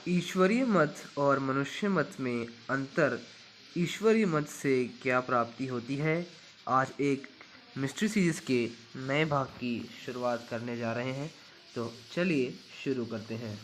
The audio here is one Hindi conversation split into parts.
ईश्वरीय मत और मनुष्य मत में अंतर। ईश्वरीय मत से क्या प्राप्ति होती है। आज एक मिस्ट्री सीरीज के नए भाग की शुरुआत करने जा रहे हैं, तो चलिए शुरू करते हैं।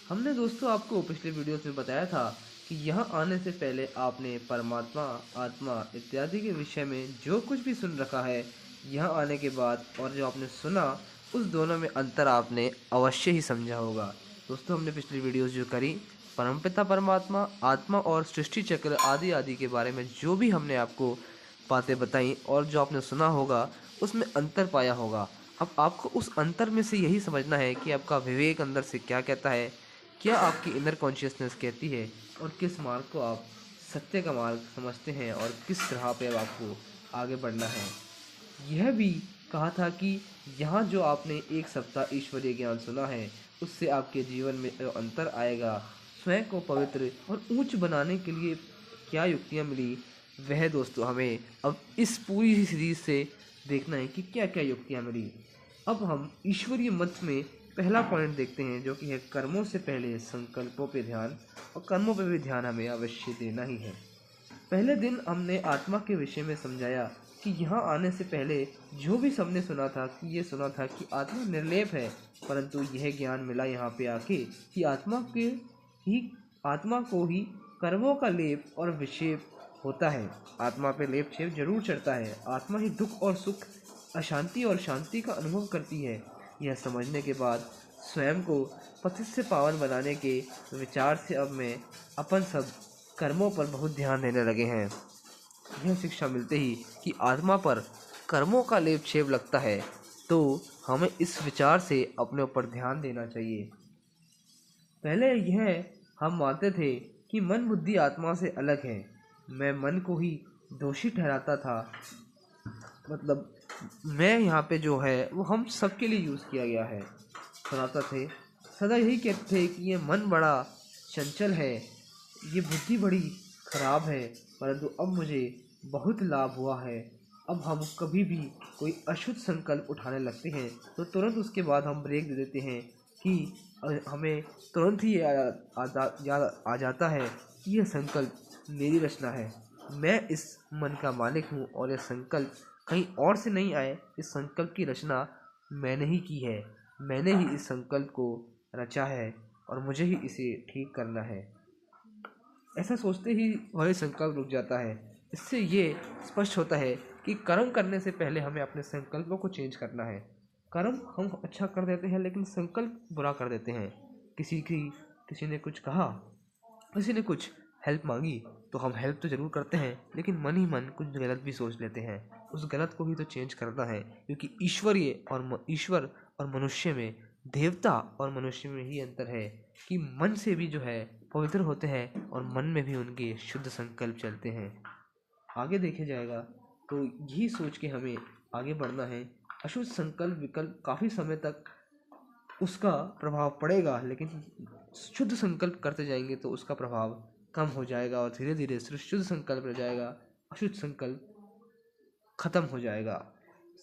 हमने दोस्तों आपको पिछले वीडियोस में बताया था कि यहाँ आने से पहले आपने परमात्मा, आत्मा इत्यादि के विषय में जो कुछ भी सुन रखा है, यहाँ आने के बाद और जो आपने सुना उस दोनों में अंतर आपने अवश्य ही समझा होगा। दोस्तों हमने पिछली वीडियोस जो करी परमपिता परमात्मा, आत्मा और सृष्टि चक्र आदि आदि के बारे में जो भी हमने आपको बातें बताई और जो आपने सुना होगा उसमें अंतर पाया होगा। अब आपको उस अंतर में से यही समझना है कि आपका विवेक अंदर से क्या कहता है, क्या आपकी इनर कॉन्शियसनेस कहती है और किस मार्ग को आप सत्य का मार्ग समझते हैं और किस राह पे अब आपको आगे बढ़ना है। यह भी कहा था कि यहाँ जो आपने एक सप्ताह ईश्वरीय ज्ञान सुना है उससे आपके जीवन में जो अंतर आएगा, स्वयं को पवित्र और ऊंच बनाने के लिए क्या युक्तियाँ मिली, वह दोस्तों हमें अब इस पूरी सीरीज से देखना है कि क्या क्या युक्तियाँ मिली। अब हम ईश्वरीय मत में पहला पॉइंट देखते हैं, जो कि है कर्मों से पहले संकल्पों पे ध्यान, और कर्मों पे भी ध्यान हमें अवश्य देना ही है। पहले दिन हमने आत्मा के विषय में समझाया कि यहाँ आने से पहले जो भी सबने सुना था कि ये सुना था कि आत्मा निर्लेप है, परंतु यह ज्ञान मिला यहाँ पे आके कि आत्मा को ही कर्मों का लेप और विक्षेप होता है। आत्मा पे लेप छेप जरूर चढ़ता है। आत्मा ही दुख और सुख, अशांति और शांति का अनुभव करती है। यह समझने के बाद स्वयं को पतित से पावन बनाने के विचार से अब मैं अपन सब कर्मों पर बहुत ध्यान देने लगे हैं। यह शिक्षा मिलते ही कि आत्मा पर कर्मों का लेप छेप लगता है, तो हमें इस विचार से अपने ऊपर ध्यान देना चाहिए। पहले यह हम मानते थे कि मन बुद्धि आत्मा से अलग है। मैं मन को ही दोषी ठहराता था। मतलब मैं यहाँ पे जो है वो हम सबके लिए यूज़ किया गया है। सुनाता थे, सदा यही कहते थे कि ये मन बड़ा चंचल है, ये बुद्धि बड़ी खराब है, परंतु अब मुझे बहुत लाभ हुआ है। अब हम कभी भी कोई अशुद्ध संकल्प उठाने लगते हैं तो तुरंत उसके बाद हम ब्रेक दे देते हैं कि हमें तुरंत ही याद आ जाता है कि यह संकल्प मेरी रचना है, मैं इस मन का मालिक हूँ और यह संकल्प कहीं और से नहीं आए। इस संकल्प की रचना मैंने ही की है, मैंने ही इस संकल्प को रचा है और मुझे ही इसे ठीक करना है। ऐसा सोचते ही वही संकल्प रुक जाता है। इससे ये स्पष्ट होता है कि कर्म करने से पहले हमें अपने संकल्पों को चेंज करना है। कर्म हम अच्छा कर देते हैं लेकिन संकल्प बुरा कर देते हैं। किसी ने कुछ कहा, किसी ने कुछ हेल्प मांगी, तो हम हेल्प तो ज़रूर करते हैं लेकिन मन ही मन कुछ गलत भी सोच लेते हैं। उस गलत को भी तो चेंज करना है, क्योंकि ईश्वर और मनुष्य में, देवता और मनुष्य में ही अंतर है कि मन से भी जो है पवित्र होते हैं और मन में भी उनके शुद्ध संकल्प चलते हैं। आगे देखा जाएगा तो यही सोच के हमें आगे बढ़ना है। अशुद्ध संकल्प विकल्प काफ़ी समय तक उसका प्रभाव पड़ेगा, लेकिन शुद्ध संकल्प करते जाएंगे तो उसका प्रभाव कम हो जाएगा और धीरे धीरे सिर्फ शुद्ध संकल्प रह जाएगा, अशुद्ध संकल्प खत्म हो जाएगा।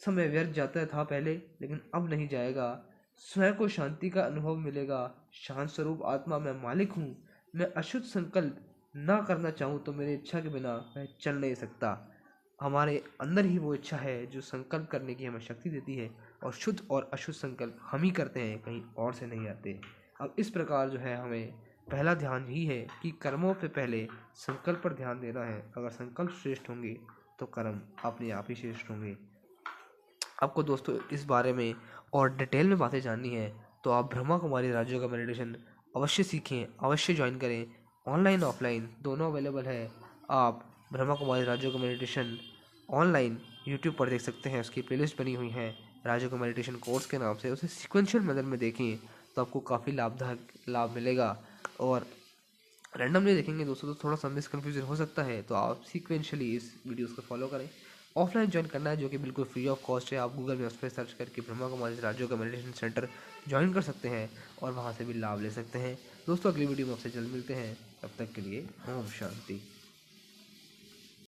समय व्यर्थ जाता था पहले, लेकिन अब नहीं जाएगा। स्वयं को शांति का अनुभव मिलेगा। शांत स्वरूप आत्मा मैं मालिक हूँ। मैं अशुद्ध संकल्प ना करना चाहूँ तो मेरी इच्छा के बिना मैं चल नहीं सकता। हमारे अंदर ही वो इच्छा है जो संकल्प करने की हमें शक्ति देती है, और शुद्ध और अशुद्ध संकल्प हम ही करते हैं, कहीं और से नहीं आते। अब इस प्रकार जो है हमें पहला ध्यान यही है कि कर्मों पे पहले संकल्प पर ध्यान देना है। अगर संकल्प श्रेष्ठ होंगे तो कर्म अपने आप ही श्रेष्ठ होंगे। आपको दोस्तों इस बारे में और डिटेल में बातें जाननी है तो आप ब्रह्मा कुमारी राजयोग का मेडिटेशन अवश्य सीखें, अवश्य ज्वाइन करें। ऑनलाइन ऑफलाइन दोनों अवेलेबल है। आप ब्रह्मा कुमारी राजयोग का मेडिटेशन ऑनलाइन यूट्यूब पर देख सकते हैं। उसकी प्लेलिस्ट बनी हुई है राजयोग का मेडिटेशन कोर्स के नाम से। उसे सिक्वेंशियल मेथड में देखें तो आपको काफ़ी लाभ मिलेगा। और रैंडमली देखेंगे दोस्तों तो थोड़ा सा मिसकन्फ्यूजन हो सकता है, तो आप सीक्वेंशली इस वीडियोस को फॉलो करें। ऑफलाइन ज्वाइन करना है जो कि बिल्कुल फ्री ऑफ कॉस्ट है। आप गूगल मैप्स पर सर्च करके ब्रह्मा कुमारी राजयोग का मेडिटेशन सेंटर ज्वाइन कर सकते हैं और वहाँ से भी लाभ ले सकते हैं। दोस्तों अगली वीडियो में आपसे जल्द मिलते हैं, तब तक के लिए ओम शांति।